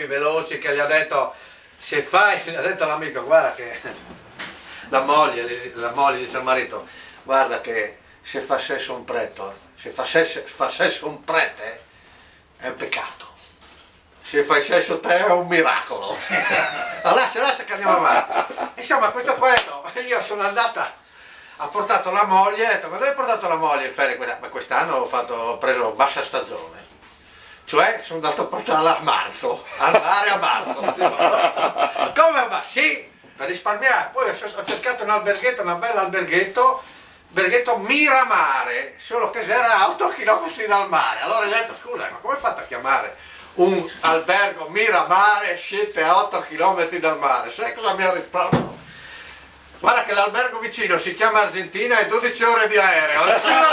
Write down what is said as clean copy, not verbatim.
brevi, veloci, che gli ha detto, se fai, gli ha detto all'amico, guarda che la moglie dice al marito, guarda che se facesse un prete, facesse un prete è un peccato, se fai sesso te è un miracolo. Allora lascia che andiamo avanti. Insomma, questo qua, io sono andata, ha portato la moglie, ha detto, quando hai portato la moglie in ferie, ma quest'anno ho preso bassa stagione, cioè sono andato a portarla a marzo, al mare a marzo. Come? Ma sì, per risparmiare. Poi ho cercato un alberghetto, un bel alberghetto Miramare, solo che era a 8 km dal mare. Allora gli ho detto, scusa, ma come hai fatto a chiamare un albergo Miramare, siete a 8 km dal mare? Sai cosa mi ha risposto? Guarda che l'albergo vicino si chiama Argentina e 12 ore di aereo. Nessuno...